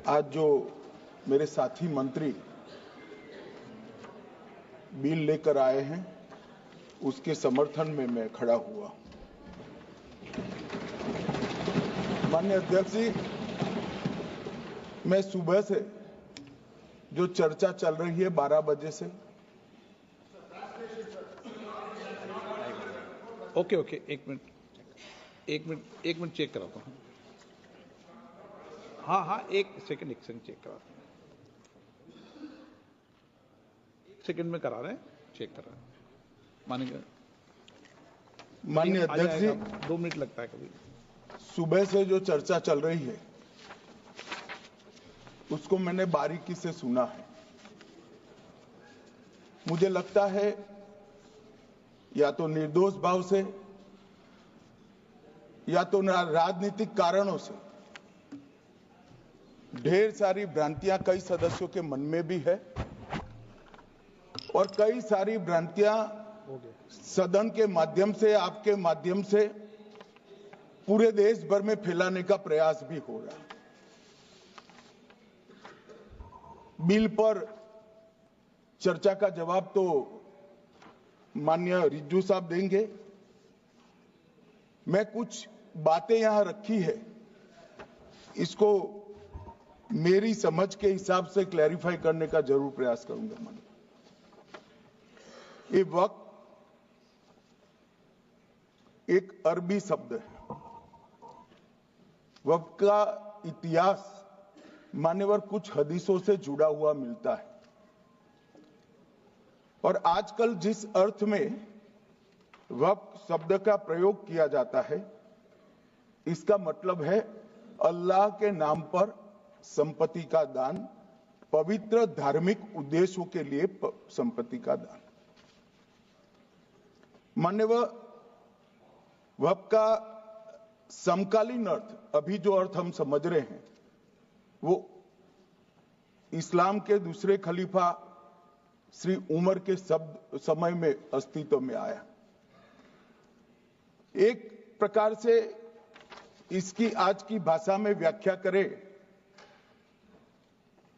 आज जो मेरे साथी मंत्री बिल लेकर आए हैं उसके समर्थन में मैं खड़ा हुआ। माननीय अध्यक्ष जी, मैं सुबह से जो चर्चा चल रही है 12 बजे से। ओके, एक मिनट चेक कराता हूँ। हाँ, एक सेकंड चेक कराता हूँ। एक सेकंड में करा रहे हैं, चेक करा रहे हैं। माननीय अध्यक्ष जी, 2 मिनट लगता है कभी। सुबह से जो चर्चा चल रही है उसको मैंने बारीकी से सुना है। मुझे लगता है या तो निर्दोष भाव से या तो राजनीतिक कारणों से ढेर सारी भ्रांतियां कई सदस्यों के मन में भी है और कई सारी भ्रांतियां सदन के माध्यम से, आपके माध्यम से पूरे देश भर में फैलाने का प्रयास भी हो रहा है। बिल पर चर्चा का जवाब तो माननीय रिज्जू साहब देंगे। मैं कुछ बातें यहां रखी है, इसको मेरी समझ के हिसाब से क्लैरिफाई करने का जरूर प्रयास करूंगा। ये वक्त एक अरबी शब्द है। वक्त का इतिहास मान्यवर कुछ हदीसों से जुड़ा हुआ मिलता है और आजकल जिस अर्थ में वक्त शब्द का प्रयोग किया जाता है इसका मतलब है अल्लाह के नाम पर संपत्ति का दान, पवित्र धार्मिक उद्देश्यों के लिए संपत्ति का दान। मान्यवर वक्त का समकालीन अर्थ, अभी जो अर्थ हम समझ रहे हैं वो इस्लाम के दूसरे खलीफा श्री उमर के समय में अस्तित्व में आया। एक प्रकार से इसकी आज की भाषा में व्याख्या करें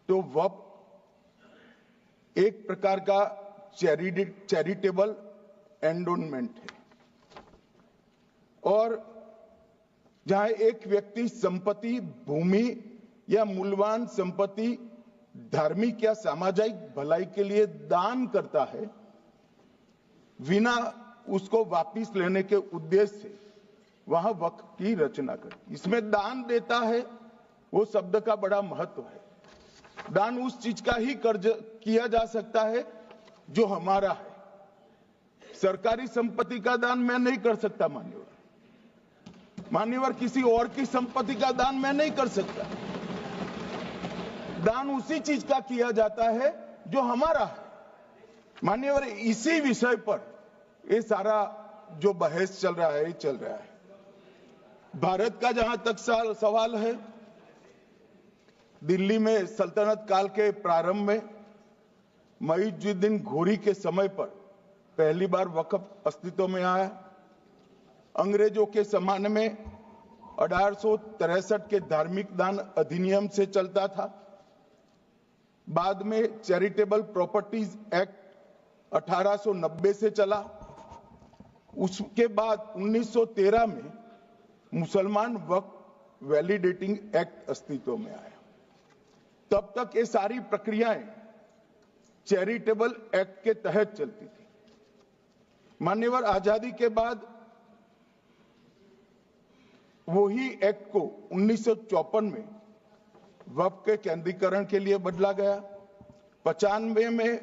तो वक्फ एक प्रकार का चैरिटेबल एंडोनमेंट है और जहां एक व्यक्ति संपत्ति, भूमि या मूल्यवान संपत्ति धार्मिक या सामाजिक भलाई के लिए दान करता है बिना उसको वापस लेने के उद्देश्य से, वहां वक्फ की रचना कर। इसमें दान देता है, वो शब्द का बड़ा महत्व है। दान उस चीज का ही कर्ज किया जा सकता है जो हमारा है। सरकारी संपत्ति का दान मैं नहीं कर सकता मान्यवर, किसी और की संपत्ति का दान मैं नहीं कर सकता। दान उसी चीज का किया जाता है जो हमारा है। मान्यवर, इसी विषय पर ये सारा जो बहस चल रहा है। भारत का जहां तक सवाल है, दिल्ली में सल्तनत काल के प्रारंभ में मुइज़ुद्दीन घोरी के समय पर पहली बार वक्फ अस्तित्व में आया। अंग्रेजों के जमाने में 1863 के धार्मिक दान अधिनियम से चलता था। बाद में चैरिटेबल प्रॉपर्टीज एक्ट 1890 से चला। उसके बाद 1913 में मुसलमान वक्फ वैलिडेटिंग एक्ट अस्तित्व में आया। तब तक ये सारी प्रक्रियाएं चैरिटेबल एक्ट के तहत चलती थी। मान्यवर, आजादी के बाद वही एक्ट को 1954 में वक्फ के केंद्रीकरण के लिए बदला गया। 95 में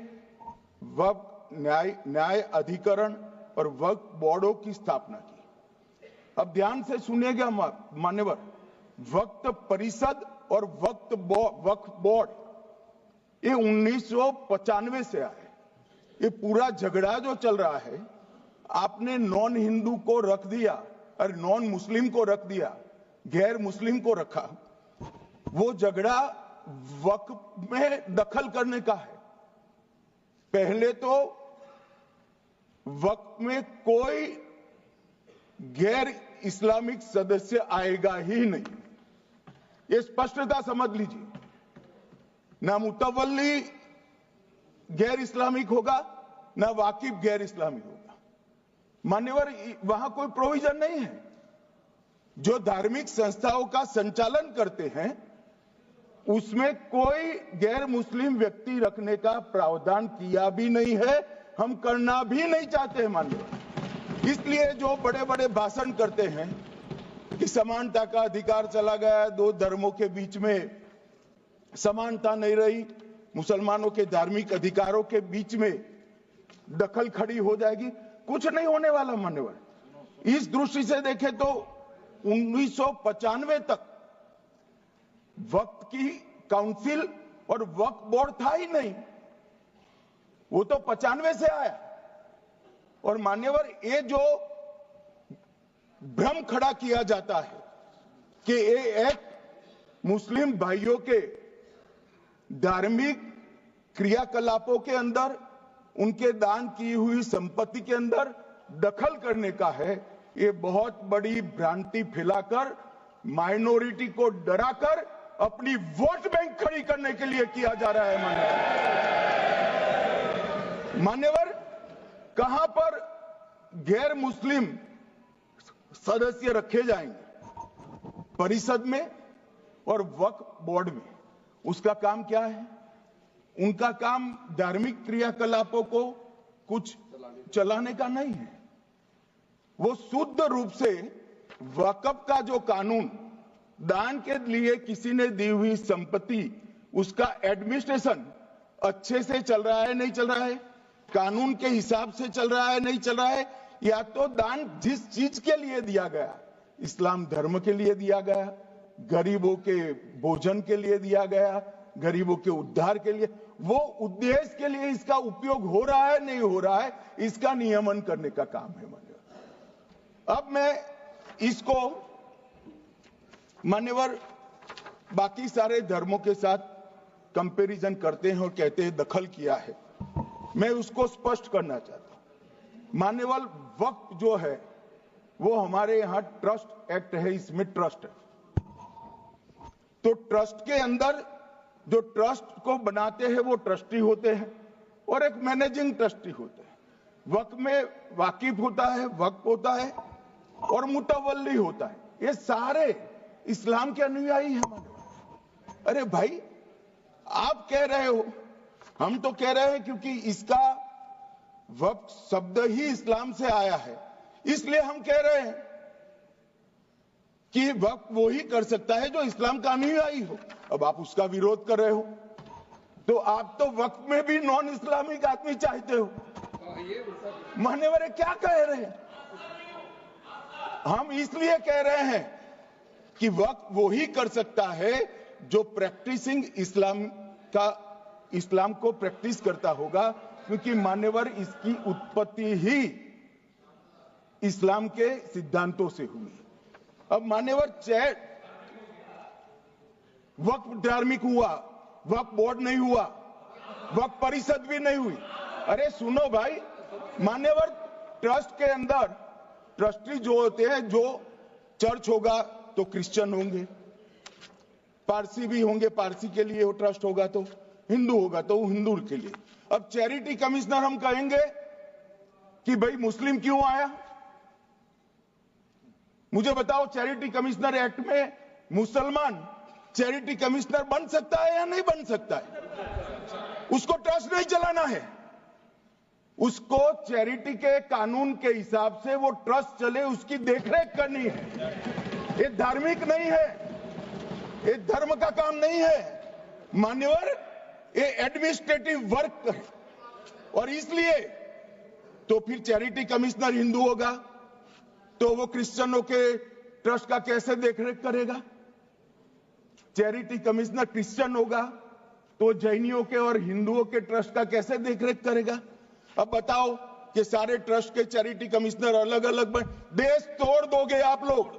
वक्फ न्याय अधिकरण और वक्फ बोर्डों की स्थापना की। अब ध्यान से सुनिएगा मान्यवर, वक्फ परिषद और वक्फ बोर्ड ये 1995 से आए। ये पूरा झगड़ा जो चल रहा है, आपने नॉन हिंदू को रख दिया और नॉन मुस्लिम को रख दिया, गैर मुस्लिम को रखा। वो झगड़ा वक्फ में दखल करने का है। पहले तो वक्फ में कोई गैर इस्लामिक सदस्य आएगा ही नहीं, ये स्पष्टता समझ लीजिए। ना मुतवल्ली गैर इस्लामिक होगा, ना वाकिफ गैर इस्लामिक होगा। मान्यवर, वहां कोई प्रोविजन नहीं है। जो धार्मिक संस्थाओं का संचालन करते हैं उसमें कोई गैर मुस्लिम व्यक्ति रखने का प्रावधान किया भी नहीं है, हम करना भी नहीं चाहते हैं मान्यवर। इसलिए जो बड़े बड़े भाषण करते हैं कि समानता का अधिकार चला गया, दो धर्मों के बीच में समानता नहीं रही, मुसलमानों के धार्मिक अधिकारों के बीच में दखल खड़ी हो जाएगी, कुछ नहीं होने वाला मान्यवर। इस दृष्टि से देखें तो 1995 तक वक्फ की काउंसिल और वक्फ बोर्ड था ही नहीं, वो तो 95 से आया। और मान्यवर, ये जो भ्रम खड़ा किया जाता है कि ये एक मुस्लिम भाइयों के धार्मिक क्रियाकलापों के अंदर, उनके दान की हुई संपत्ति के अंदर दखल करने का है, ये बहुत बड़ी भ्रांति फैलाकर माइनॉरिटी को डराकर अपनी वोट बैंक खड़ी करने के लिए किया जा रहा है मान्यवर। कहां पर गैर मुस्लिम सदस्य रखे जाएंगे? परिषद में और वक्फ बोर्ड में। उसका काम क्या है? उनका काम धार्मिक क्रियाकलापों को कुछ चलाने का नहीं है। वो शुद्ध रूप से वक्फ का जो कानून, दान के लिए किसी ने दी हुई संपत्ति, उसका एडमिनिस्ट्रेशन अच्छे से चल रहा है नहीं चल रहा है, कानून के हिसाब से चल रहा है नहीं चल रहा है, या तो दान जिस चीज के लिए दिया गया, इस्लाम धर्म के लिए दिया गया, गरीबों के भोजन के लिए दिया गया, गरीबों के उद्धार के लिए, वो उद्देश्य के लिए इसका उपयोग हो रहा है नहीं हो रहा है, इसका नियमन करने का काम है मान्यवर। अब मैं इसको मान्यवर बाकी सारे धर्मों के साथ कंपैरिजन करते हैं और कहते हैं दखल किया है। मैं उसको स्पष्ट करना चाहता हूं। मान्यवर, वक्फ जो है वो हमारे यहां ट्रस्ट एक्ट है, इसमें ट्रस्ट है। तो ट्रस्ट के अंदर जो ट्रस्ट को बनाते हैं वो ट्रस्टी होते हैं और एक मैनेजिंग ट्रस्टी होते हैं। वक्फ में वाकिफ होता है, वक्फ होता है और मुतवल्ली होता है। ये सारे इस्लाम के अनुयायी हैं। अरे भाई, आप कह रहे हो, हम तो कह रहे हैं क्योंकि इसका वक्फ शब्द ही इस्लाम से आया है, इसलिए हम कह रहे हैं कि वक्फ वो ही कर सकता है जो इस्लाम का अनुयायी हो। अब आप उसका विरोध कर रहे हो तो आप तो वक्फ में भी नॉन इस्लामिक आदमी चाहते हो। मान्यवर, क्या कह रहे हैं? हम इसलिए कह रहे हैं कि वक्फ वो ही कर सकता है जो प्रैक्टिसिंग इस्लाम को प्रैक्टिस करता होगा, क्योंकि मान्यवर इसकी उत्पत्ति ही इस्लाम के सिद्धांतों से हुई। अब मान्यवर, वक्फ धार्मिक हुआ, वक्फ बोर्ड नहीं हुआ, वक्फ परिषद भी नहीं हुई। अरे सुनो भाई, मान्यवर, ट्रस्ट के अंदर ट्रस्टी जो होते हैं, जो चर्च होगा तो क्रिश्चियन होंगे, पारसी भी होंगे, पारसी के लिए वो ट्रस्ट होगा, तो हिंदू होगा तो हिंदू के लिए। अब चैरिटी कमिश्नर हम कहेंगे कि भाई मुस्लिम क्यों आया? मुझे बताओ, चैरिटी कमिश्नर एक्ट में मुसलमान चैरिटी कमिश्नर बन सकता है या नहीं बन सकता है? उसको ट्रस्ट नहीं चलाना है, उसको चैरिटी के कानून के हिसाब से वो ट्रस्ट चले, उसकी देखरेख करनी है। ये धार्मिक नहीं है, ये धर्म का काम नहीं है मान्यवर, ये एडमिनिस्ट्रेटिव वर्क है। और इसलिए तो फिर चैरिटी कमिश्नर हिंदू होगा तो वो क्रिश्चियनों के ट्रस्ट का कैसे देखरेख करेगा? चैरिटी कमिश्नर क्रिश्चियन होगा तो जैनियों के और हिंदुओं के ट्रस्ट का कैसे देखरेख करेगा? अब बताओ कि सारे ट्रस्ट के चैरिटी कमिश्नर अलग अलग बन, देश तोड़ दोगे आप लोग,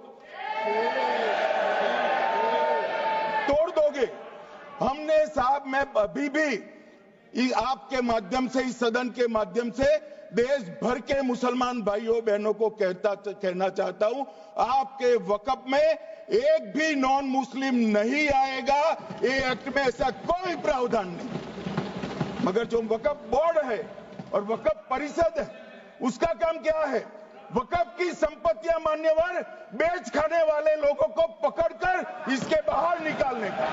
तोड़ दोगे। हमने साहब, मैं अभी भी आपके माध्यम से, इस सदन के माध्यम से देश भर के मुसलमान भाइयों बहनों को कहना चाहता हूं, आपके वक्फ में एक भी नॉन मुस्लिम नहीं आएगा। ये एक्ट में ऐसा कोई प्रावधान नहीं। मगर जो वक्फ बोर्ड है और वक्फ परिषद है, उसका काम क्या है? वक्फ की संपत्तियां मान्यवर बेच खाने वाले लोगों को पकड़कर इसके बाहर निकालने का।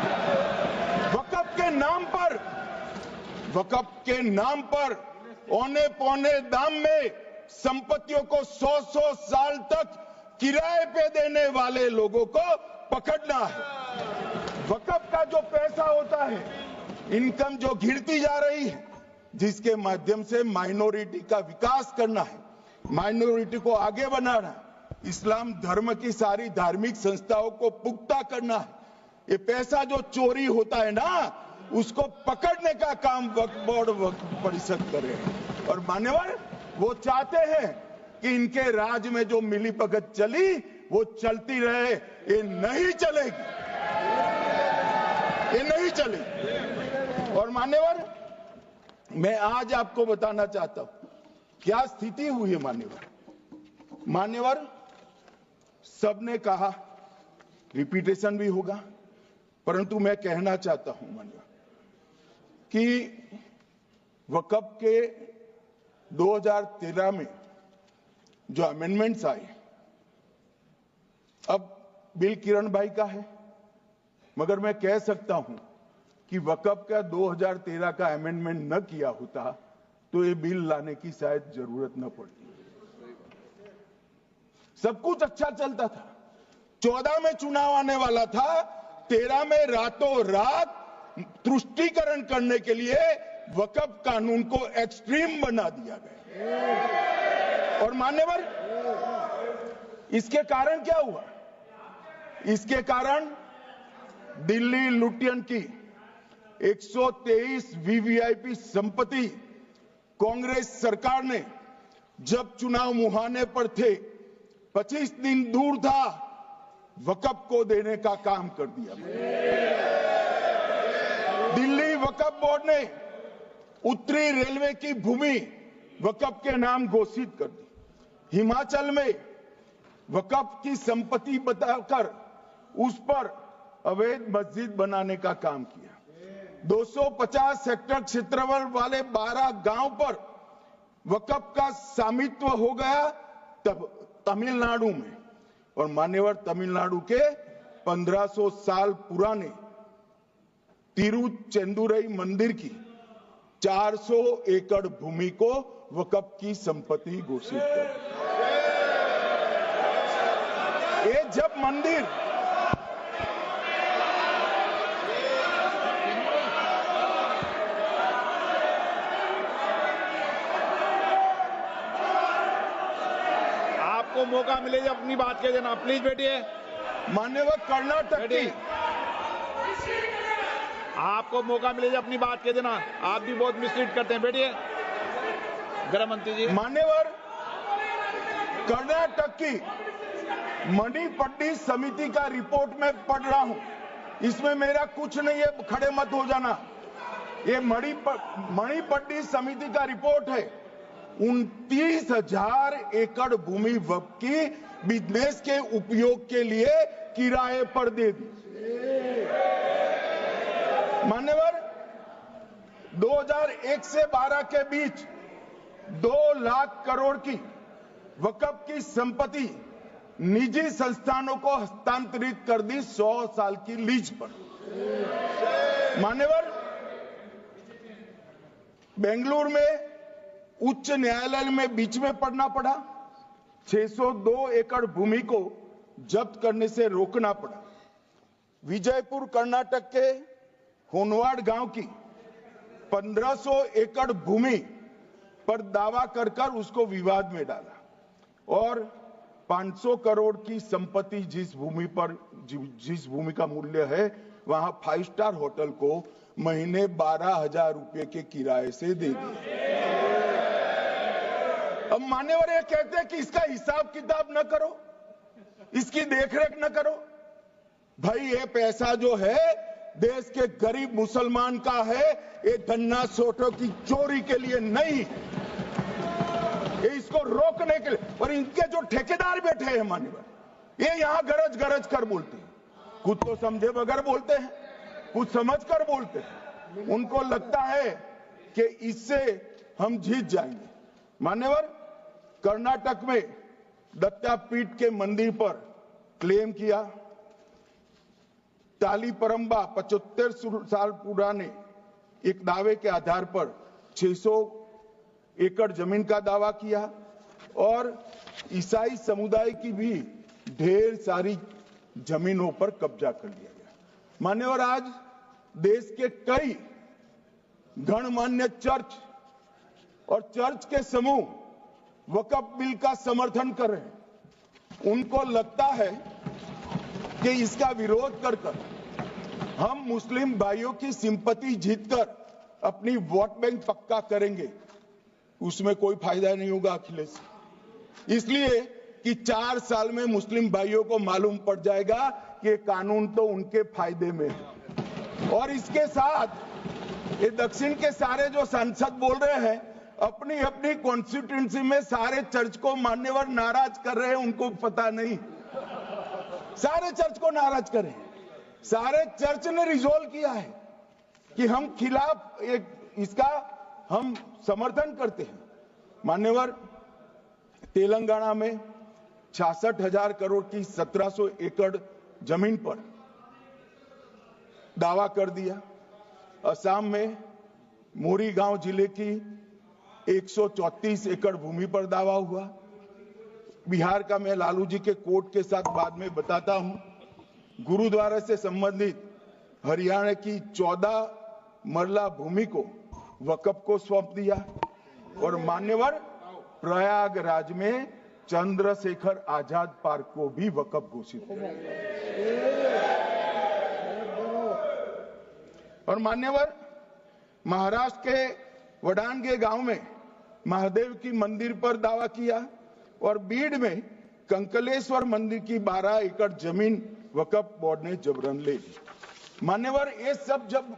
वक्फ के नाम पर औने पौने दाम में संपत्तियों को 100 साल तक किराए पे देने वाले लोगों को पकड़ना है। वक्फ का जो पैसा होता है, इनकम जो गिरती जा रही है, जिसके माध्यम से माइनॉरिटी का विकास करना है, माइनॉरिटी को आगे बढ़ाना है, इस्लाम धर्म की सारी धार्मिक संस्थाओं को पुख्ता करना है, ये पैसा जो चोरी होता है ना, उसको पकड़ने का काम वक्फ बोर्ड वक्फ परिषद करे। और मान्यवर वो चाहते हैं कि इनके राज में जो मिलीभगत चली वो चलती रहे। ये नहीं चलेगी, ये नहीं चलेगी। और मान्यवर मैं आज आपको बताना चाहता हूं क्या स्थिति हुई है। मान्यवर सबने कहा, रिपीटेशन भी होगा, परंतु मैं कहना चाहता हूं मान्यवर कि वक्फ के 2013 में जो अमेंडमेंट्स आए, अब बिल किरण भाई का है, मगर मैं कह सकता हूं कि वक्फ का 2013 का अमेंडमेंट न किया होता तो ये बिल लाने की शायद जरूरत न पड़ती। सब कुछ अच्छा चलता था। 14 में चुनाव आने वाला था, 13 में रातों रात तुष्टीकरण करने के लिए वक्फ कानून को एक्सट्रीम बना दिया गया। और मान्यवर इसके कारण क्या हुआ? इसके कारण दिल्ली लुटियन की 123 वीवीआईपी संपत्ति कांग्रेस सरकार ने जब चुनाव मुहाने पर थे, 25 दिन दूर था, वक्फ को देने का काम कर दिया। दिल्ली वक्फ बोर्ड ने उत्तरी रेलवे की भूमि वक्फ के नाम घोषित कर दी। हिमाचल में वक्फ की संपत्ति बताकर उस पर अवैध मस्जिद बनाने का काम किया। 250 हेक्टेयर क्षेत्रफल वाले 12 गांव पर वक्फ का स्वामित्व हो गया तब तमिलनाडु में। और मान्यवर तमिलनाडु के 1500 साल पुराने तिरुचेंदुरई मंदिर की 400 एकड़ भूमि को वक्फ की संपत्ति घोषित कर। ये जब मंदिर आपको मौका मिले जब अपनी बात कह देना, प्लीज बैठिए। मान्यवर कर्नाटक की, आपको मौका मिले जब अपनी बात कह देना, आप भी बहुत मिसलीड करते हैं। बैठिए गृह मंत्री जी। मान्यवर कर्नाटक की मणिपट्टी समिति का रिपोर्ट में पढ़ रहा हूं, इसमें मेरा कुछ नहीं है, खड़े मत हो जाना। ये मणिपट्टी समिति का रिपोर्ट है। 29,000 एकड़ भूमि वक्फ की बिजनेस के उपयोग के लिए किराए पर दे दी। मान्यवर 2001 से 12 के बीच 2 लाख करोड़ की वक्फ की संपत्ति निजी संस्थानों को हस्तांतरित कर दी 100 साल की लीज पर। मान्यवर बेंगलुरु में उच्च न्यायालय में बीच में पढ़ना पड़ा, 602 एकड़ भूमि को जब्त करने से रोकना पड़ा। विजयपुर कर्नाटक के होनवाड़ गांव की 1500 एकड़ भूमि पर दावा कर उसको विवाद में डाला और 500 करोड़ की संपत्ति जिस भूमि का मूल्य है वहां 5 स्टार होटल को महीने 12,000 रुपए के किराए से दे दिया। अब मान्यवर ये कहते हैं कि इसका हिसाब किताब न करो, इसकी देखरेख न करो। भाई ये पैसा जो है देश के गरीब मुसलमान का है, ये गन्ना सोटों की चोरी के लिए नहीं, ये इसको रोकने के लिए। और इनके जो ठेकेदार बैठे हैं मान्यवर, ये यहां गरज गरज कर बोलते हैं, कुछ तो समझे बगैर बोलते हैं, कुछ समझ कर बोलते हैं। उनको लगता है कि इससे हम जीत जाएंगे। मान्यवर, कर्नाटक में दत्तापीठ के मंदिर पर क्लेम किया, टालीपरंबा 75 साल पुराने एक दावे के आधार पर 600 एकड़ जमीन का दावा किया और ईसाई समुदाय की भी ढेर सारी जमीनों पर कब्जा कर लिया गया। मान्यवर, आज देश के कई गणमान्य चर्च और चर्च के समूह वक्फ बिल का समर्थन कर रहे हैं। उनको लगता है कि इसका विरोध कर हम मुस्लिम भाइयों की सिंपैथी जीतकर अपनी वोट बैंक पक्का करेंगे, उसमें कोई फायदा नहीं होगा अखिलेश। इसलिए कि 4 साल में मुस्लिम भाइयों को मालूम पड़ जाएगा कि कानून तो उनके फायदे में है। और इसके साथ ये दक्षिण के सारे जो सांसद बोल रहे हैं, अपनी अपनी कॉन्स्टिट्यूएंसी में सारे चर्च को मान्यवर नाराज कर रहे हैं, उनको पता नहीं, सारे चर्च को नाराज करें। सारे चर्च ने रिजोल्व किया है कि हम खिलाफ इसका हम समर्थन करते हैं। मान्यवर, तेलंगाना में 66,000 करोड़ की 1700 एकड़ जमीन पर दावा कर दिया। असम में मोरीगांव जिले की 134 एकड़ भूमि पर दावा हुआ। बिहार का मैं लालू जी के कोर्ट के साथ बाद में बताता हूं। गुरुद्वारा से संबंधित हरियाणा की 14 मरला भूमि को वक्फ को सौंप दिया। और मान्यवर, प्रयागराज में चंद्रशेखर आजाद पार्क को भी वक्फ घोषित किया। और मान्यवर, महाराष्ट्र के वडानगे गांव में महादेव की मंदिर पर दावा किया और बीड में कंकलेश्वर मंदिर की 12 एकड़ जमीन वक्फ बोर्ड ने जबरन ले ली। मान्यवर, ये सब जब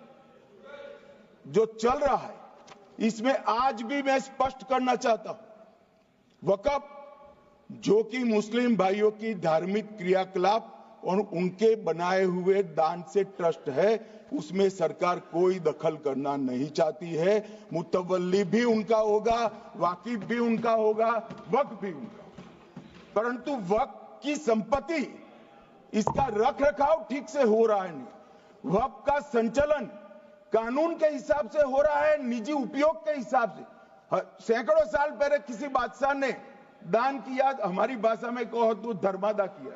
जो चल रहा है, इसमें आज भी मैं स्पष्ट करना चाहता हूं, वक्फ जो कि मुस्लिम भाइयों की धार्मिक क्रियाकलाप और उनके बनाए हुए दान से ट्रस्ट है, उसमें सरकार कोई दखल करना नहीं चाहती है। मुतवल्ली भी उनका होगा, वाकिफ भी उनका होगा, वक्फ भी उनका होगा। परंतु वक्फ की संपत्ति, इसका रख रखाव ठीक से हो रहा है नहीं। वक्फ का संचालन कानून के हिसाब से हो रहा है, निजी उपयोग के हिसाब से। सैकड़ों साल पहले किसी बादशाह ने दान किया, हमारी भाषा में कहो तो धर्मादा किया।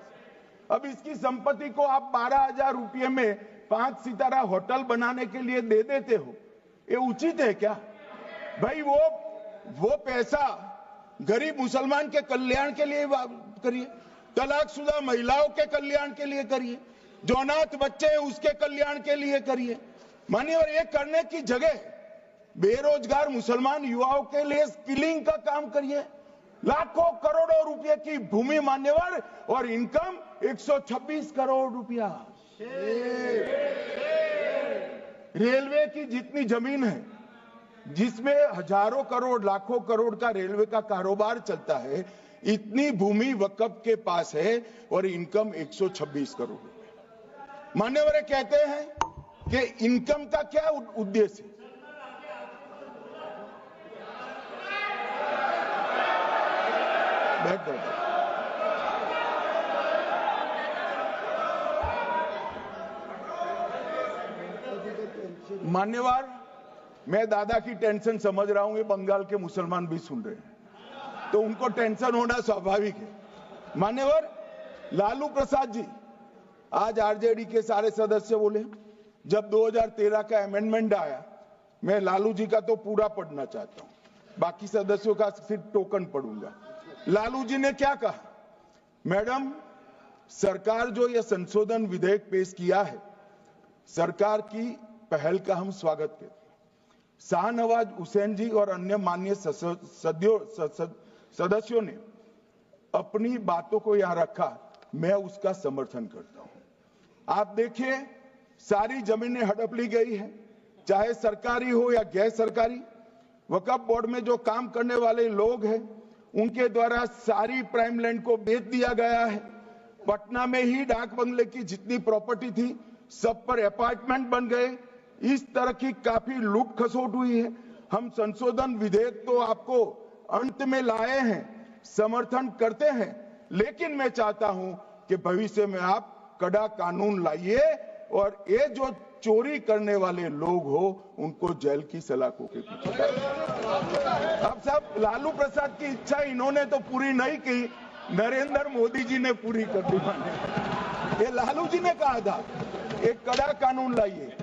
अब इसकी संपत्ति को आप 12,000 रुपये में 5 सितारा होटल बनाने के लिए दे देते हो, ये उचित है क्या भाई? वो पैसा गरीब मुसलमान के कल्याण के लिए करिए, तलाकशुदा महिलाओं के कल्याण के लिए करिए, जो अनाथ बच्चे हैं उसके कल्याण के लिए करिए। मानिए, और ये करने की जगह बेरोजगार मुसलमान युवाओं के लिए स्किलिंग का काम करिए। लाखों करोड़ों रुपए की भूमि मान्यवर और इनकम 126 करोड़ रुपया। रेलवे की जितनी जमीन है, जिसमें हजारों करोड़ लाखों करोड़ का रेलवे का कारोबार चलता है, इतनी भूमि वक्फ के पास है और इनकम 126 करोड़ रुपए। मान्यवर कहते हैं कि इनकम का क्या उद्देश्य है? बैठ जाओ। मान्यवर, मैं दादा की टेंशन समझ रहा हूं, ये बंगाल के मुसलमान भी सुन रहे हैं, तो उनको टेंशन होना स्वाभाविक है। मान्यवर, लालू प्रसाद जी, आज आरजेडी के सारे सदस्य बोले, जब 2013 का अमेंडमेंट आया, मैं लालू जी का तो पूरा पढ़ना चाहता हूं, बाकी सदस्यों का सिर्फ टोकन पढ़ूंगा। लालू जी ने क्या कहा? मैडम, सरकार जो यह संशोधन विधेयक पेश किया है, सरकार की पहल का हम स्वागत करते हैं। शाहनवाज हुसैन जी और अन्य माननीय सदस्यों ने अपनी बातों को यहां रखा, मैं उसका समर्थन करता हूं। आप देखिए, सारी जमीनें हड़प ली गई है, चाहे सरकारी हो या गैर सरकारी। वक्फ बोर्ड में जो काम करने वाले लोग हैं उनके द्वारा सारी प्राइम लैंड को बेच दिया गया है। पटना में ही डाक बंगले की जितनी प्रॉपर्टी थी सब पर अपार्टमेंट बन गए। इस तरह की काफी लूट खसोट हुई है। हम संशोधन विधेयक तो आपको अंत में लाए हैं, समर्थन करते हैं, लेकिन मैं चाहता हूं कि भविष्य में आप कड़ा कानून लाइए और ये जो चोरी करने वाले लोग हो उनको जेल की सलाखों के पीछे। अब सब लालू प्रसाद की इच्छा इन्होंने तो पूरी नहीं की, नरेंद्र मोदी जी ने पूरी कर दी। ये लालू जी ने कहा था एक कड़ा कानून लाइए।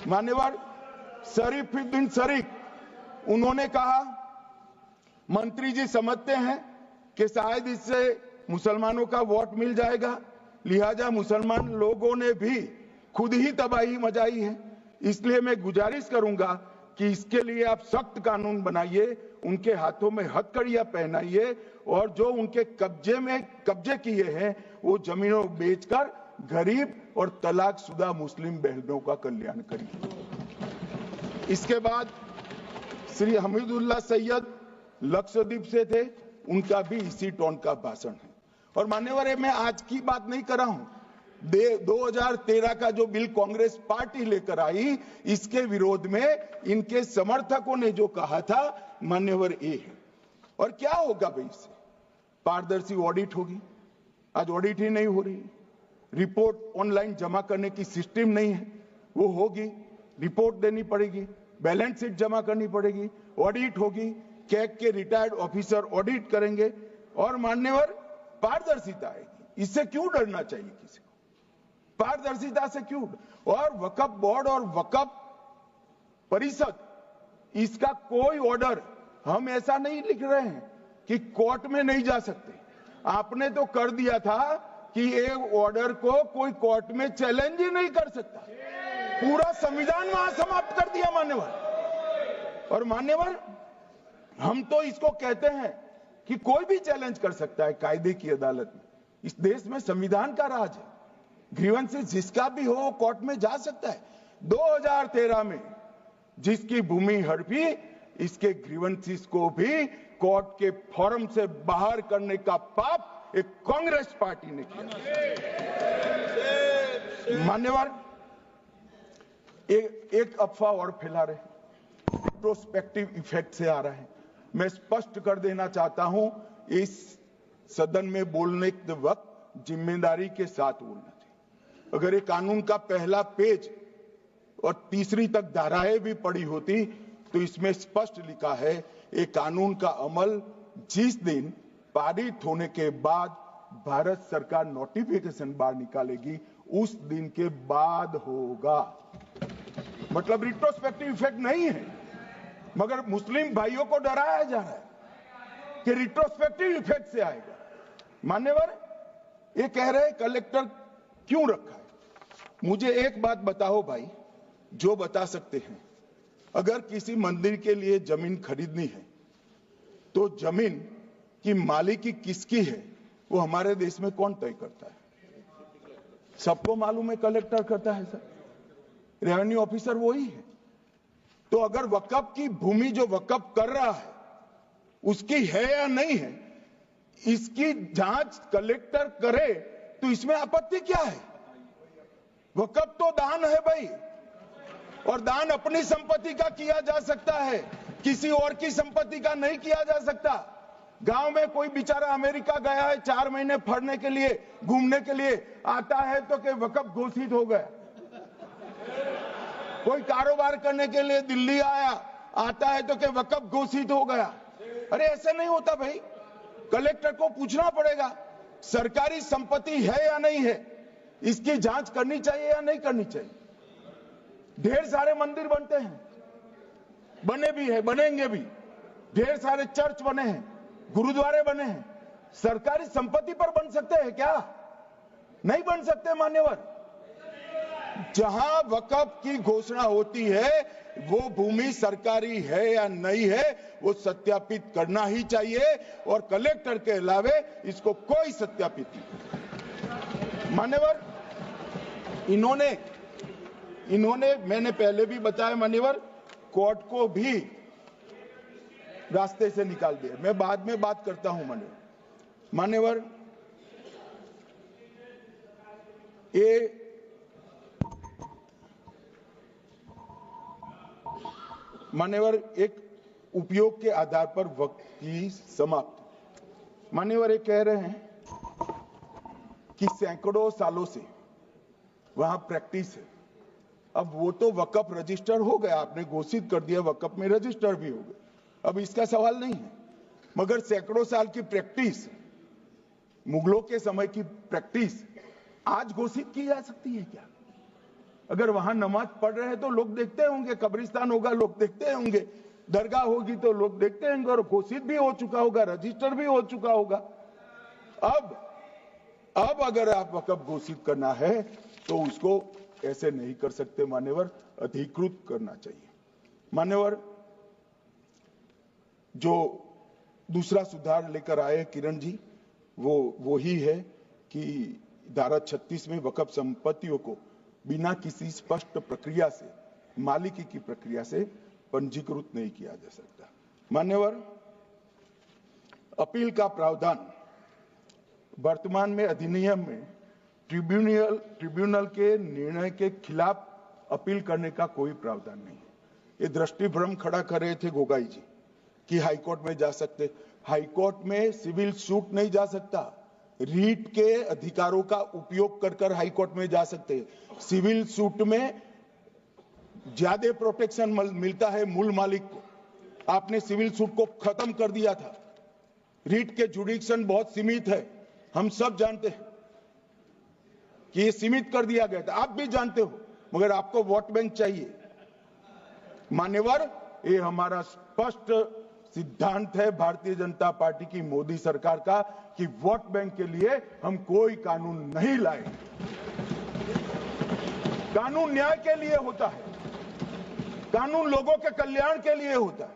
मान्यवर शरीफुद्दीन शरीफ उन्होंने कहा मंत्री जी समझते हैं कि शायद इससे मुसलमानों का वोट मिल जाएगा, लिहाजा मुसलमान लोगों ने भी खुद ही तबाही मचाई है, इसलिए मैं गुजारिश करूंगा कि इसके लिए आप सख्त कानून बनाइए, उनके हाथों में हथकड़ियां पहनाइए और जो उनके कब्जे किए हैं वो जमीनों बेचकर गरीब और तलाकशुदा मुस्लिम बहनों का कल्याण करिए। इसके बाद श्री हमीदुल्लाह सैयद लक्षद्वीप से थे, उनका भी इसी टोन का भाषण है। और मान्यवर मैं आज की बात नहीं कर रहा हूं, 2013 का जो बिल कांग्रेस पार्टी लेकर आई इसके विरोध में इनके समर्थकों ने जो कहा था मान्यवर ये है। और क्या होगा भाई इससे? पारदर्शी ऑडिट होगी, आज ऑडिट ही नहीं हो रही। रिपोर्ट ऑनलाइन जमा करने की सिस्टम नहीं है, वो होगी, रिपोर्ट देनी पड़ेगी, बैलेंस शीट जमा करनी पड़ेगी, ऑडिट होगी, कैग के रिटायर्ड ऑफिसर ऑडिट करेंगे और मान्यवर पारदर्शिता आएगी। इससे क्यों डरना चाहिए किसी को? पारदर्शिता से क्यों? और वक्फ बोर्ड और वक्फ परिषद इसका कोई ऑर्डर हम ऐसा नहीं लिख रहे हैं कि कोर्ट में नहीं जा सकते। आपने तो कर दिया था कि ये ऑर्डर को कोई कोर्ट में चैलेंज ही नहीं कर सकता, पूरा संविधान वहां समाप्त कर दिया मान्यवर। और मान्यवर हम तो इसको कहते हैं कि कोई भी चैलेंज कर सकता है कायदे की अदालत में। इस देश में संविधान का राज है, ग्रीवेंसेस जिसका भी हो कोर्ट में जा सकता है। 2013 में जिसकी भूमि हड़पी इसके ग्रीवेंसेस को भी कोर्ट के फोरम से बाहर करने का पाप एक कांग्रेस पार्टी ने किया। मान्यवर एक अफवाह और फैला रहे, रिट्रोस्पेक्टिव इफेक्ट से आ रहा है। मैं स्पष्ट कर देना चाहता हूं, इस सदन में बोलने के वक्त जिम्मेदारी के साथ बोलना चाहिए। अगर ये कानून का पहला पेज और तीसरी तक धाराएं भी पड़ी होती तो इसमें स्पष्ट लिखा है ये कानून का अमल जिस दिन पारित होने के बाद भारत सरकार नोटिफिकेशन बाहर निकालेगी उस दिन के बाद होगा। मतलब रिट्रोस्पेक्टिव इफेक्ट नहीं है, मगर मुस्लिम भाइयों को डराया जा रहा है कि रिट्रोस्पेक्टिव इफेक्ट से आएगा। मान्यवर ये कह रहे कलेक्टर क्यों रखा है? मुझे एक बात बताओ भाई, जो बता सकते हैं, अगर किसी मंदिर के लिए जमीन खरीदनी है तो जमीन की मालिकी किसकी है वो हमारे देश में कौन तय करता है? सबको मालूम है, कलेक्टर करता है सर, रेवेन्यू ऑफिसर वही है। तो अगर वक्फ की भूमि जो वक्फ कर रहा है उसकी है या नहीं है, इसकी जांच कलेक्टर करे तो इसमें आपत्ति क्या है? वक्फ तो दान है भाई, और दान अपनी संपत्ति का किया जा सकता है, किसी और की संपत्ति का नहीं किया जा सकता। गांव में कोई बेचारा अमेरिका गया है 4 महीने पढ़ने के लिए, घूमने के लिए आता है तो कि वक्फ घोषित हो गया। कोई कारोबार करने के लिए दिल्ली आया, आता है तो कि वक्फ घोषित हो गया। अरे ऐसा नहीं होता भाई, कलेक्टर को पूछना पड़ेगा सरकारी संपत्ति है या नहीं है, इसकी जांच करनी चाहिए या नहीं करनी चाहिए। ढेर सारे मंदिर बनते हैं, बने भी है, बनेंगे भी, ढेर सारे चर्च बने हैं, गुरुद्वारे बने हैं, सरकारी संपत्ति पर बन सकते हैं क्या? नहीं बन सकते मान्यवर। जहां वक्फ की घोषणा होती है वो भूमि सरकारी है या नहीं है वो सत्यापित करना ही चाहिए, और कलेक्टर के अलावे इसको कोई सत्यापित नहीं। मान्यवर इन्होंने इन्होंने, मैंने पहले भी बताया मान्यवर, कोर्ट को भी रास्ते से निकाल दिया। मैं बाद में बात करता हूं मान्यवर, ये मान्यवर एक उपयोग के आधार पर वक्त की समाप्ति। मान्यवर ये कह रहे हैं कि सैकड़ों सालों से वहां प्रैक्टिस है। अब वो तो वक़्फ रजिस्टर हो गया, आपने घोषित कर दिया, वक़्फ में रजिस्टर भी हो गया, अब इसका सवाल नहीं है। मगर सैकड़ों साल की प्रैक्टिस, मुगलों के समय की प्रैक्टिस आज घोषित की जा सकती है क्या? अगर वहां नमाज पढ़ रहे हैं तो लोग देखते होंगे, कब्रिस्तान होगा लोग देखते होंगे, दरगाह होगी तो लोग देखते होंगे, और घोषित भी हो चुका होगा, रजिस्टर भी हो चुका होगा। अब अगर आप वक़्फ घोषित करना है तो उसको ऐसे नहीं कर सकते मान्यवर, अधिकृत करना चाहिए। मान्यवर, जो दूसरा सुधार लेकर आए किरण जी, वो ही है कि धारा 36 में वक़्फ संपत्तियों को बिना किसी स्पष्ट प्रक्रिया से, मालिकी की प्रक्रिया से पंजीकृत नहीं किया जा सकता। मान्यवर, अपील का प्रावधान वर्तमान में अधिनियम में ट्रिब्यूनल के निर्णय के खिलाफ अपील करने का कोई प्रावधान नहीं है। ये दृष्टिभ्रम खड़ा कर रहे थे गोगाई जी कि हाईकोर्ट में जा सकते। हाईकोर्ट में सिविल सूट नहीं जा सकता, रीट के अधिकारों का उपयोग कर हाईकोर्ट में जा सकते हैं। सिविल सूट में ज्यादा प्रोटेक्शन मिलता है मूल मालिक को। आपने सिविल सूट को खत्म कर दिया था। रीट के जुडिक्शन बहुत सीमित है, हम सब जानते हैं कि ये सीमित कर दिया गया था, आप भी जानते हो, मगर आपको वोट बैंक चाहिए। मान्यवर, ये हमारा स्पष्ट सिद्धांत है भारतीय जनता पार्टी की, मोदी सरकार का, कि वोट बैंक के लिए हम कोई कानून नहीं लाए। कानून न्याय के लिए होता है, कानून लोगों के कल्याण के लिए होता है।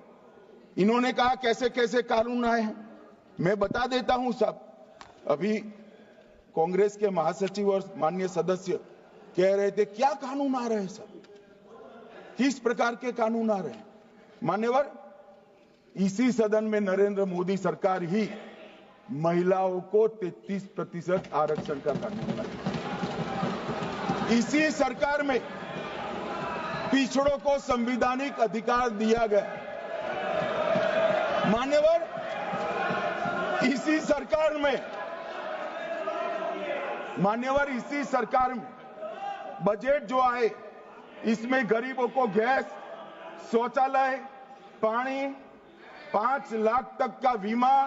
इन्होंने कहा कैसे कैसे कानून आए हैं, मैं बता देता हूं सब। अभी कांग्रेस के महासचिव और माननीय सदस्य कह रहे थे क्या कानून आ रहे हैं सब, किस प्रकार के कानून आ रहे हैं। मान्यवर, इसी सदन में नरेंद्र मोदी सरकार ही महिलाओं को 33% आरक्षण का कानून लाई। इसी सरकार में पिछड़ों को संवैधानिक अधिकार दिया गया। मान्यवर, इसी सरकार में बजट जो आए, इसमें गरीबों को गैस, शौचालय, पानी, 5 लाख तक का बीमा,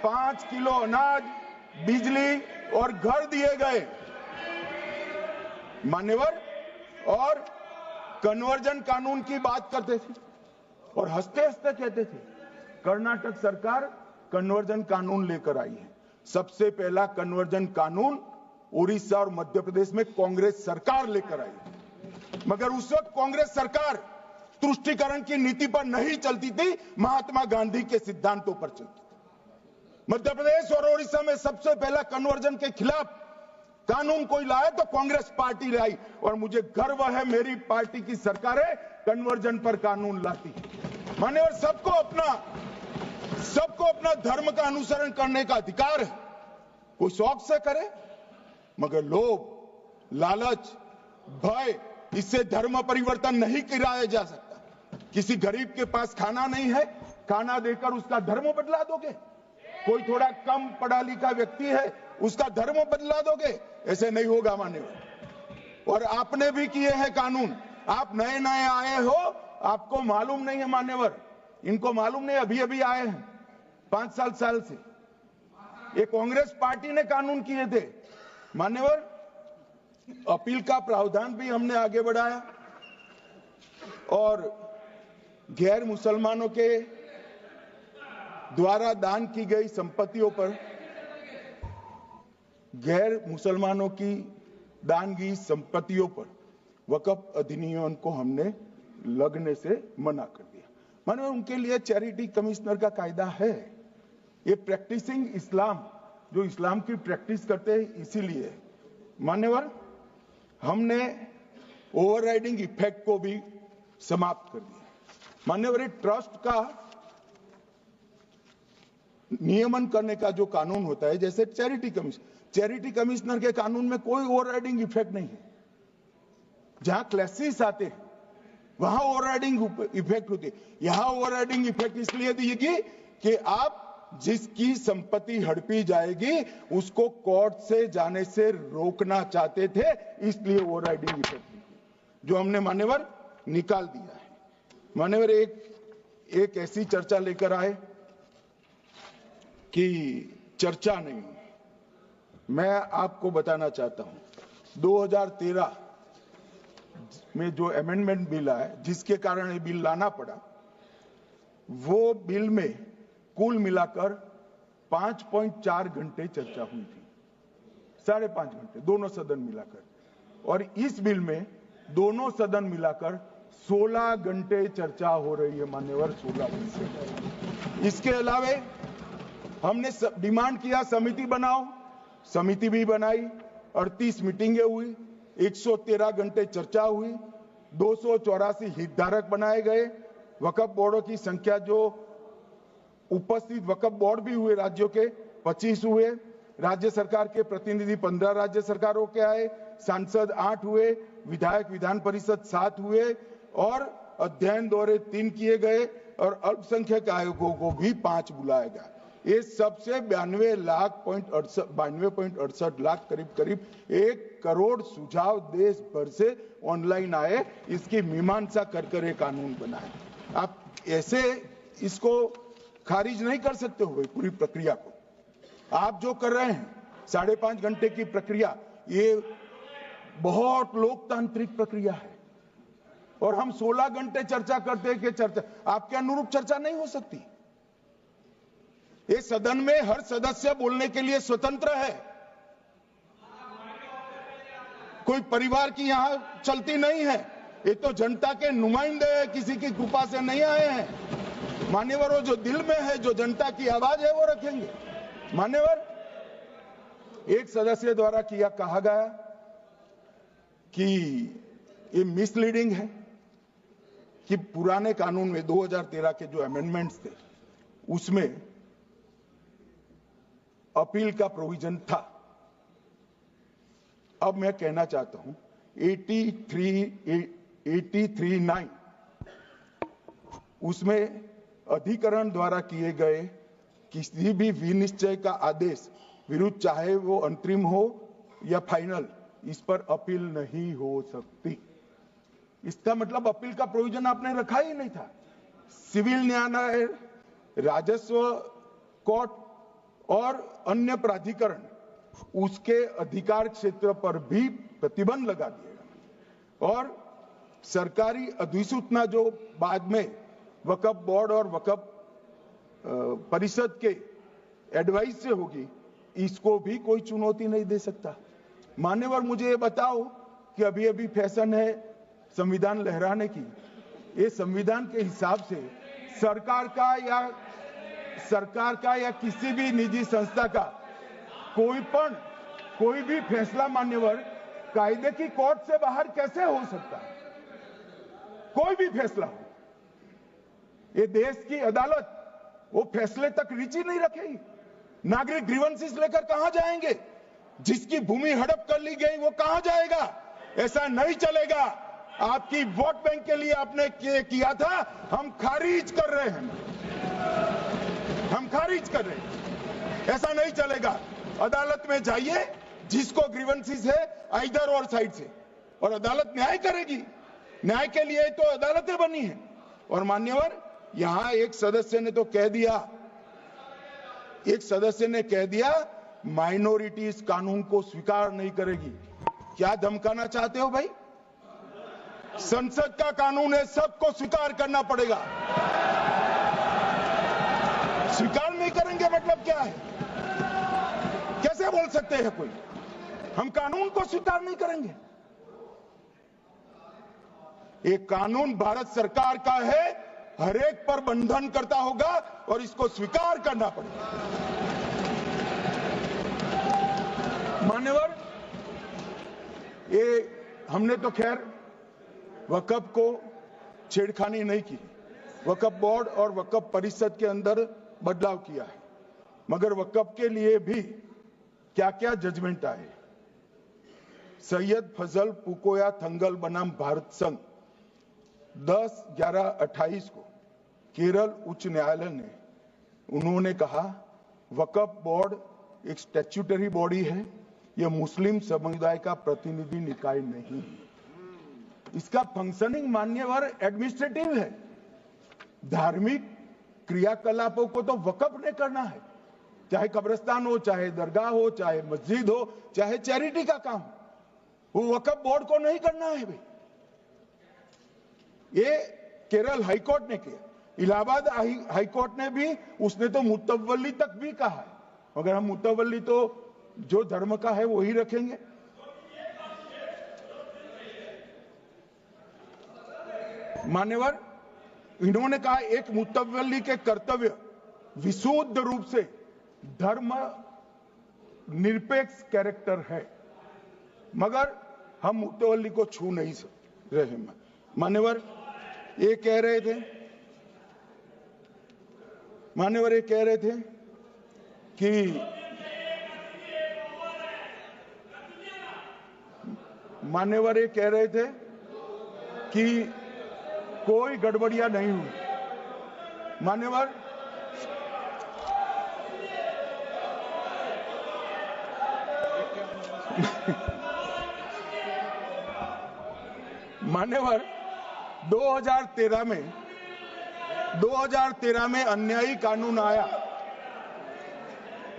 5 किलो अनाज, बिजली और घर दिए गए। मान्यवर, और कन्वर्जन कानून की बात करते थे और हंसते हंसते कहते थे कर्नाटक सरकार कन्वर्जन कानून लेकर आई है। सबसे पहला कन्वर्जन कानून उड़ीसा और मध्य प्रदेश में कांग्रेस सरकार लेकर आई, मगर उस वक्त कांग्रेस सरकार तुष्टीकरण की नीति पर नहीं चलती थी, महात्मा गांधी के सिद्धांतों पर चलती थी। मध्य प्रदेश और उड़ीसा में सबसे पहला कन्वर्जन के खिलाफ कानून कोई लाया तो कांग्रेस पार्टी लाई, और मुझे गर्व है मेरी पार्टी की सरकारें कन्वर्जन पर कानून लाती। मान्यवर, सबको अपना धर्म का अनुसरण करने का अधिकार है, कोई शौक से करे, मगर लोभ, लालच, भय, इससे धर्म परिवर्तन नहीं कराया जा सकता। किसी गरीब के पास खाना नहीं है, खाना देकर उसका धर्म बदला दोगे? कोई थोड़ा कम पढ़ा लिखा व्यक्ति है, उसका धर्म बदला दोगे? ऐसे नहीं होगा मान्यवर। और आपने भी किए हैं कानून, आप नए नए आए हो, आपको मालूम नहीं है मान्यवर, इनको मालूम नहीं, अभी अभी आए हैं 5 साल से। ये कांग्रेस पार्टी ने कानून किए थे मान्यवर। अपील का प्रावधान भी हमने आगे बढ़ाया, और गैर मुसलमानों के द्वारा दान की गई संपत्तियों पर, गैर मुसलमानों की दान की संपत्तियों पर वक़्फ अधिनियम को हमने लगने से मना कर दिया। माने उनके लिए चैरिटी कमिश्नर का कायदा है। ये प्रैक्टिसिंग इस्लाम, जो इस्लाम की प्रैक्टिस करते हैं, इसीलिए मान्यवर हमने ओवरराइडिंग इफेक्ट को भी समाप्त कर दिया। मान्यवर, ट्रस्ट का नियमन करने का जो कानून होता है, जैसे चैरिटी कमिश्नर के कानून में कोई ओवरराइडिंग इफेक्ट नहीं है। जहां क्लासेस आते हैं वहां ओवरराइडिंग इफेक्ट होती है। यहां ओवरराइडिंग इफेक्ट इसलिए देगी कि आप जिसकी संपत्ति हड़पी जाएगी उसको कोर्ट से जाने से रोकना चाहते थे, इसलिए ओवरराइडिंग इफेक्ट जो हमने मान्यवर निकाल दिया है। मान्यवर, एक ऐसी चर्चा लेकर आए कि चर्चा नहीं, मैं आपको बताना चाहता हूं 2013 में जो अमेंडमेंट बिल आया, जिसके कारण ये बिल लाना पड़ा, वो बिल में कुल मिलाकर 5.4 घंटे चर्चा हुई थी, 5.5 घंटे दोनों सदन मिलाकर, और इस बिल में दोनों सदन मिलाकर 16 घंटे चर्चा हो रही है मान्यवर, 16 घंटे। इसके अलावे हमने डिमांड किया समिति बनाओ, समिति भी बनाई, 38 मीटिंगें हुई, 113 घंटे चर्चा हुई, 284 हितधारक बनाए गए, वक्फ बोर्डों की संख्या जो उपस्थित वक्फ बोर्ड भी हुए राज्यों के 25 हुए, राज्य सरकार के प्रतिनिधि 15 राज्य सरकारों के आए, सांसद 8 हुए, विधायक विधान परिषद 7 हुए, और अध्ययन दौरे 3 किए गए, और अल्पसंख्यक आयोगों को भी 5 बुलाया गया। ये सबसे 92.68 लाख करीब 1 करोड़ सुझाव देश भर से ऑनलाइन आए, इसकी मीमांसा कर ये कानून बना है। आप ऐसे इसको खारिज नहीं कर सकते हो पूरी प्रक्रिया को। आप जो कर रहे हैं 5.5 घंटे की प्रक्रिया, ये बहुत लोकतांत्रिक प्रक्रिया है, और हम 16 घंटे चर्चा करते हैं कि चर्चा आपके अनुरूप चर्चा नहीं हो सकती। ये सदन में हर सदस्य बोलने के लिए स्वतंत्र है, कोई परिवार की यहां चलती नहीं है, ये तो जनता के नुमाइंदे हैं, किसी की कृपा से नहीं आए हैं। मान्यवर, जो दिल में है, जो जनता की आवाज है, वो रखेंगे। मान्यवर, एक सदस्य द्वारा कहा गया कि ये मिसलीडिंग है कि पुराने कानून में 2013 के जो अमेंडमेंट्स थे उसमें अपील का प्रोविजन था। अब मैं कहना चाहता हूं 83(9) उसमें अधिकरण द्वारा किए गए किसी भी विनिश्चय का आदेश विरुद्ध, चाहे वो अंतरिम हो या फाइनल, इस पर अपील नहीं हो सकती। इसका मतलब अपील का प्रोविजन आपने रखा ही नहीं था। सिविल न्यायालय, राजस्व कोर्ट और अन्य प्राधिकरण उसके अधिकार क्षेत्र पर भी प्रतिबंध लगा दिएगा, और सरकारी अधिसूचना जो बाद में वक्फ बोर्ड और वक्फ परिषद के एडवाइस से होगी, इसको भी कोई चुनौती नहीं दे सकता। मान्यवर, मुझे ये बताओ कि अभी फैशन है संविधान लहराने की, ये संविधान के हिसाब से सरकार का या किसी भी निजी संस्था का कोई भी फैसला मान्यवर कायदे की कोर्ट से बाहर कैसे हो सकता है? कोई भी फैसला हो, ये देश की अदालत वो फैसले तक रुचि नहीं रखेगी। नागरिक ग्रीवेंसेस लेकर कहां जाएंगे? जिसकी भूमि हड़प कर ली गई वो कहां जाएगा? ऐसा नहीं चलेगा। आपकी वोट बैंक के लिए आपने किया था, हम खारिज कर रहे हैं, ऐसा नहीं चलेगा। अदालत में जाइए, जिसको ग्रीवेंसेस है आइदर और साइड से, और अदालत न्याय करेगी। न्याय के लिए तो अदालतें बनी हैं। और मान्यवर, यहां एक सदस्य ने कह दिया माइनॉरिटी इस कानून को स्वीकार नहीं करेगी। क्या धमकाना चाहते हो भाई? संसद का कानून है, सबको स्वीकार करना पड़ेगा। स्वीकार नहीं करेंगे मतलब क्या है? कैसे बोल सकते हैं कोई? हम कानून को स्वीकार नहीं करेंगे। ये कानून भारत सरकार का है, हर एक पर बंधन करता होगा और इसको स्वीकार करना पड़ेगा। मान्यवर, ये हमने तो खैर वक्फ को छेड़खानी नहीं की। वक्फ बोर्ड और वक्फ परिषद के अंदर बदलाव किया है, मगर वक्फ के लिए भी क्या क्या जजमेंट आए। सैयद फजल पुकोया थंगल बनाम भारत संघ 10/11/28 को केरल उच्च न्यायालय ने उन्होंने कहा वक्फ बोर्ड एक स्टैट्यूटरी बॉडी है, यह मुस्लिम समुदाय का प्रतिनिधि निकाय नहीं है। इसका फंक्शनिंग मान्यवर एडमिनिस्ट्रेटिव है। धार्मिक क्रियाकलापों को तो वक्फ ने करना है, चाहे कब्रिस्तान हो, चाहे दरगाह हो, चाहे मस्जिद हो, चाहे चैरिटी का काम, वो वक्फ बोर्ड को नहीं करना है भाई। ये केरल हाईकोर्ट ने किया, इलाहाबाद हाईकोर्ट ने भी, उसने तो मुतवल्ली तक भी कहा है, मगर हम मुतवल्ली तो जो धर्म का है वही रखेंगे। मान्यवर, इन्होंने कहा एक मुतवल्ली के कर्तव्य विशुद्ध रूप से धर्म निरपेक्ष कैरेक्टर है, मगर हम मुतवल्ली को छू नहीं रहे। मान्यवर ये कह रहे थे कि मान्यवर ये कह रहे थे कि कोई गड़बड़ियां नहीं हुई। मान्यवर मान्यवर 2013 में अन्यायी कानून आया।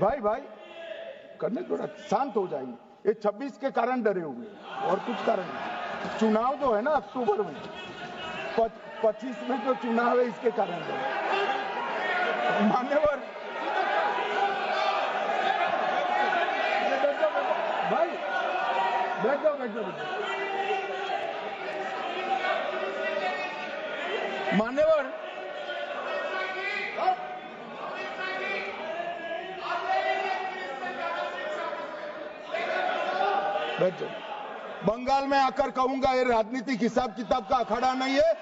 भाई करने थोड़ा शांत हो जाएंगे। ये 26 के कारण डरे हुए और कुछ कारण नहीं। चुनाव जो है ना अक्टूबर में, 25 में जो चुनाव है इसके कारण डरे। मान्यवर भाई बैठ जाओ। मान्यवर बैठ जाओ। बंगाल में आकर कहूंगा ये राजनीतिक हिसाब किताब का अखाड़ा नहीं है,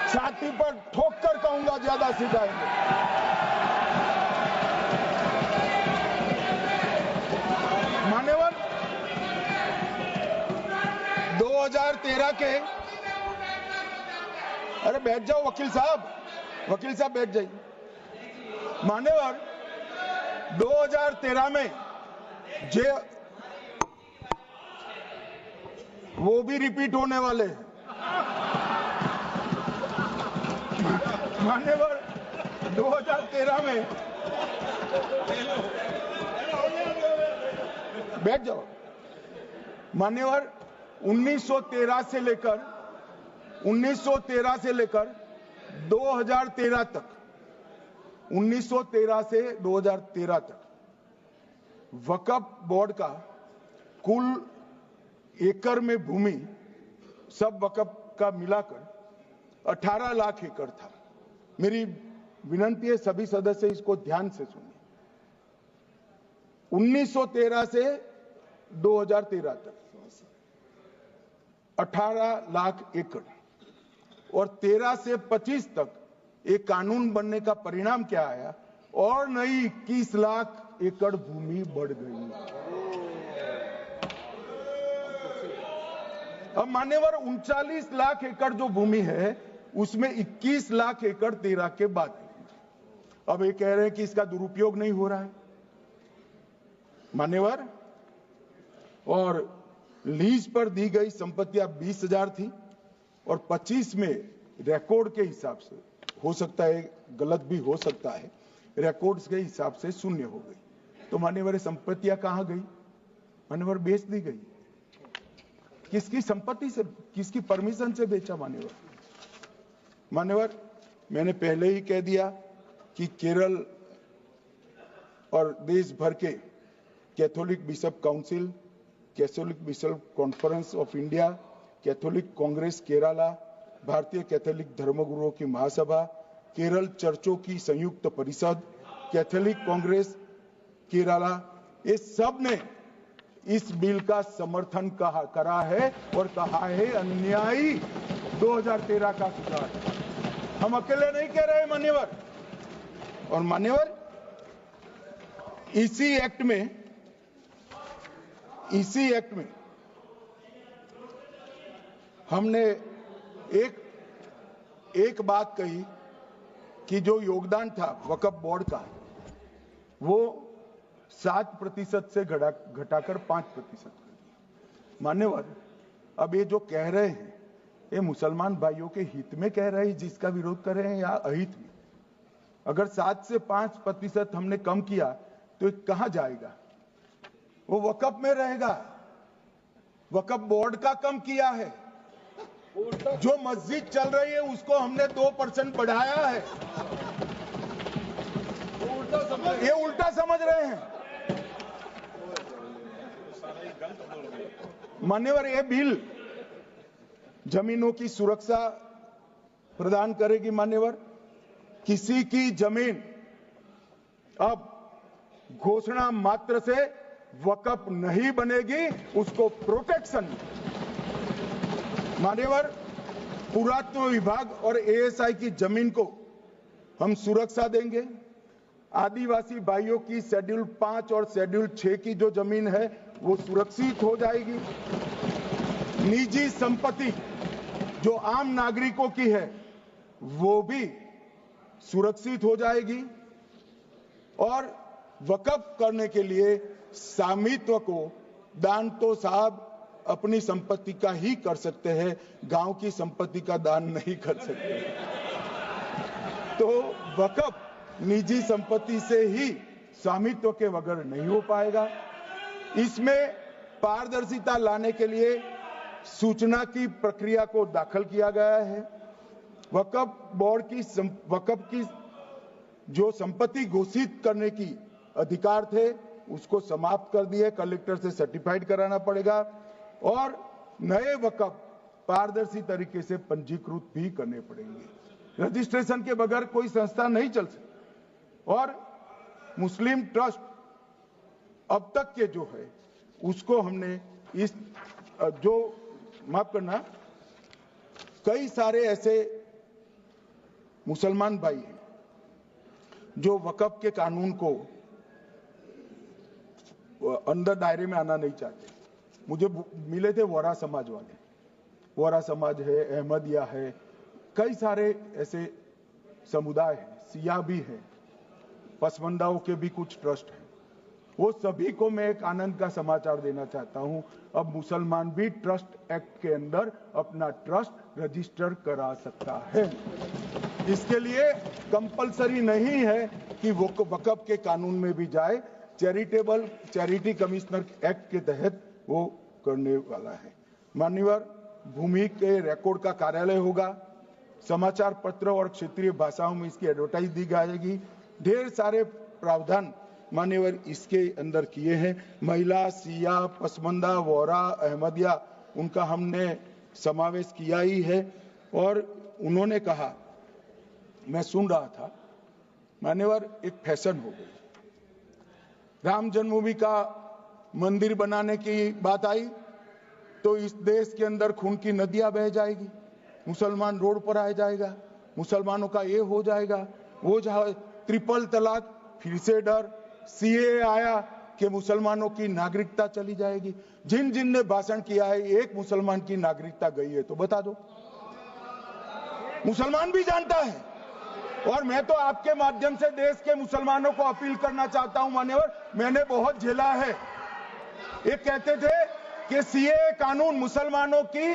छाती पर ठोक कर कहूंगा ज्यादा सिखाएंगे। मान्यवर 2013 के, अरे बैठ जाओ वकील साहब बैठ जाइए। मान्यवर 2013 में वो भी रिपीट होने वाले हैं। मान्यवर 2013 में बैठ जाओ। मान्यवर 1913 से लेकर 2013 तक 1913 से 2013 तक वक्फ बोर्ड का कुल एकड़ में भूमि सब वक्फ का मिलाकर 18 लाख एकड़ था। मेरी विनंती है सभी सदस्य इसको ध्यान से सुनिए। 1913 से 2013 तक 18 लाख एकड़ और 13 से 25 तक एक कानून बनने का परिणाम क्या आया, और नई 21 लाख एकड़ भूमि बढ़ गई। अब मान्यवर 39 लाख एकड़ जो भूमि है उसमें 21 लाख एकड़ 13 के बाद। अब ये कह रहे हैं कि इसका दुरुपयोग नहीं हो रहा है मान्यवर। और लीज पर दी गई संपत्तियां 20,000 थी और 25 में रिकॉर्ड के हिसाब से, हो सकता है गलत भी हो सकता है, रिकॉर्ड्स के हिसाब से शून्य हो गई। तो मान्यवर संपत्तियां कहां गई? मान्यवर बेच दी गई। किसकी संपत्ति से, किसकी परमिशन से बेचा? मान्यवर मैंने पहले ही कह दिया कि केरल और देश भर के Catholic bishop council, Catholic bishop conference of India, Catholic Congress Kerala, भारतीय कैथोलिक धर्मगुरुओं की महासभा, केरल चर्चों की संयुक्त परिषद, कैथोलिक कांग्रेस केरला, ये सब ने इस बिल का समर्थन करा है और कहा है अन्यायी 2013 का सुधार। हम अकेले नहीं कह रहे मान्यवर। और मान्यवर, इसी एक्ट में हमने एक बात कही कि जो योगदान था वक्फ बोर्ड का वो 7% से घटाकर 5% कर दिया। मान्यवर, अब ये जो कह रहे हैं ये मुसलमान भाइयों के हित में कह रहे हैं जिसका विरोध कर रहे हैं या अहित में? अगर 7 से 5% हमने कम किया तो ये कहां जाएगा? वो वक्फ में रहेगा। वक्फ बोर्ड का कम किया है। जो मस्जिद चल रही है उसको हमने 2% बढ़ाया है। ये उल्टा समझ रहे हैं मान्यवर। ये बिल जमीनों की सुरक्षा प्रदान करेगी मान्यवर। किसी की जमीन अब घोषणा मात्र से वक्फ नहीं बनेगी, उसको प्रोटेक्शन मान्यवर। पुरातत्व विभाग और एएसआई की जमीन को हम सुरक्षा देंगे। आदिवासी भाइयों की शेड्यूल 5 और शेड्यूल 6 की जो जमीन है वो सुरक्षित हो जाएगी। निजी संपत्ति जो आम नागरिकों की है वो भी सुरक्षित हो जाएगी। और वक्फ करने के लिए स्वामित्व को दान तो साहब अपनी संपत्ति का ही कर सकते हैं, गांव की संपत्ति का दान नहीं कर सकते। तो वक्फ निजी संपत्ति से ही स्वामित्व के बगैर नहीं हो पाएगा। इसमें पारदर्शिता लाने के लिए सूचना की प्रक्रिया को दाखिल किया गया है। वक्फ बोर्ड की वक्फ की जो संपत्ति घोषित करने की अधिकार थे उसको समाप्त कर दिए। कलेक्टर से सर्टिफाइड कराना पड़ेगा और नए वक्फ पारदर्शी तरीके से पंजीकृत भी करने पड़ेंगे। रजिस्ट्रेशन के बगैर कोई संस्था नहीं चल सकती। और मुस्लिम ट्रस्ट अब तक के जो है उसको हमने इस जो माफ करना, कई सारे ऐसे मुसलमान भाई हैं जो वक्फ के कानून को अंदर दायरे में आना नहीं चाहते। मुझे मिले थे वोरा समाज वाले, वोरा समाज है, अहमदिया है, कई सारे ऐसे समुदाय हैं, सिया भी है, पसमंदाओं के भी कुछ ट्रस्ट हैं। वो सभी को मैं एक आनंद का समाचार देना चाहता हूं, अब मुसलमान भी ट्रस्ट एक्ट के अंदर अपना ट्रस्ट रजिस्टर करा सकता है। इसके लिए कंपलसरी नहीं है कि वो वक्फ के कानून में भी जाए, चैरिटी कमिश्नर एक्ट के तहत वो करने वाला है। मान्यवर, भूमि के रिकॉर्ड का कार्यालय होगा, समाचार पत्र और क्षेत्रीय भाषाओं में इसकी एडवर्टाइज दी जाएगी। ढेर सारे प्रावधान मान्यवर इसके अंदर किए हैं। महिला, सिया, पसमंदा, वोरा, अहमदिया, उनका हमने समावेश किया ही है। और उन्होंने कहा, मैं सुन रहा था मान्यवर, एक फैशन हो गई, राम जन्मभूमि का मंदिर बनाने की बात आई तो इस देश के अंदर खून की नदियां बह जाएगी, मुसलमान रोड पर आ जाएगा, मुसलमानों का ये हो जाएगा, वो जहां ट्रिपल तलाक, फिर से डर, सीए आया कि मुसलमानों की नागरिकता चली जाएगी। जिन जिन ने भाषण किया है, एक मुसलमान की नागरिकता गई है तो बता दो। मुसलमान भी जानता है। और मैं तो आपके माध्यम से देश के मुसलमानों को अपील करना चाहता हूं मान्यवर, मैंने बहुत झेला है। ये कहते थे कि सीए कानून मुसलमानों की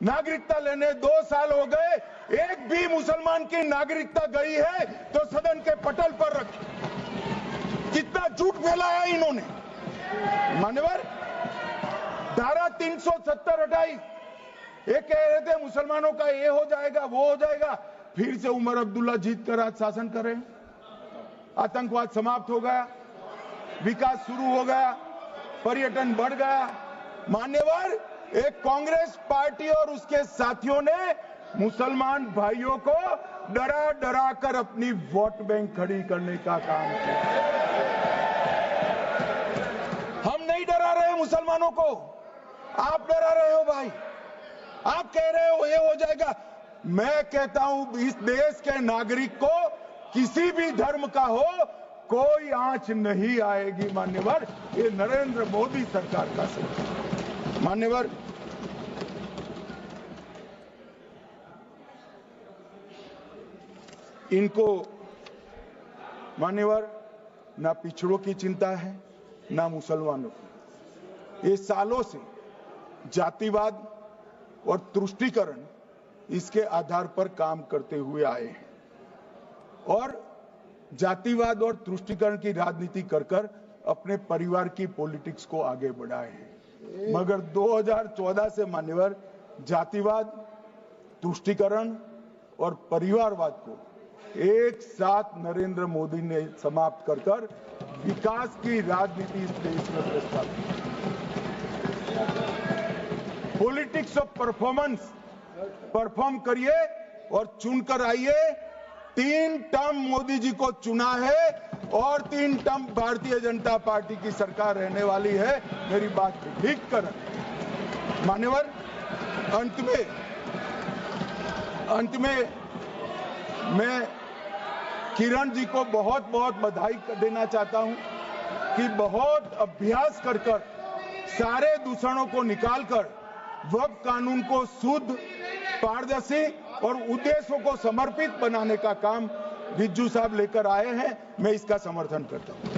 नागरिकता लेने 2 साल हो गए, एक भी मुसलमान की नागरिकता गई है तो सदन के पटल पर रखी। कितना झूठ फैलाया इन्होंने। मान्यवर, धारा 370 हटाई, ये कह रहे थे मुसलमानों का ये हो जाएगा, वो हो जाएगा, फिर से उमर अब्दुल्ला जीत कर आज शासन करें। आतंकवाद समाप्त हो गया, विकास शुरू हो गया, पर्यटन बढ़ गया। मान्यवर, एक कांग्रेस पार्टी और उसके साथियों ने मुसलमान भाइयों को डरा डरा कर अपनी वोट बैंक खड़ी करने का काम किया। हम नहीं डरा रहे मुसलमानों को? आप डरा रहे हो भाई, आप कह रहे हो ये हो जाएगा। मैं कहता हूं इस देश के नागरिक को किसी भी धर्म का हो कोई आंच नहीं आएगी मान्यवर। ये नरेंद्र मोदी सरकार का सच। मान्यवर, इनको मान्यवर ना पिछड़ों की चिंता है ना मुसलमानों की। ये सालों से जातिवाद और तुष्टीकरण इसके आधार पर काम करते हुए आए हैं और जातिवाद और तुष्टीकरण की राजनीति कर अपने परिवार की पॉलिटिक्स को आगे बढ़ाए हैं। मगर 2014 से मान्यवर जातिवाद, तुष्टीकरण और परिवारवाद को एक साथ नरेंद्र मोदी ने समाप्त कर विकास की राजनीति इस देश में प्रस्तावित की। पॉलिटिक्स ऑफ परफॉर्मेंस, परफॉर्म करिए और चुनकर आइए। 3 टर्म मोदी जी को चुना है और 3 टर्म भारतीय जनता पार्टी की सरकार रहने वाली है। मेरी बात ठीक कर। मान्यवर, अंत में मैं किरण जी को बहुत बहुत बधाई देना चाहता हूं कि बहुत अभ्यास कर सारे दूषणों को निकालकर वक्फ कानून को शुद्ध, पारदर्शी और उद्देश्यों को समर्पित बनाने का काम रिज्जू साहब लेकर आए हैं। मैं इसका समर्थन करता हूं।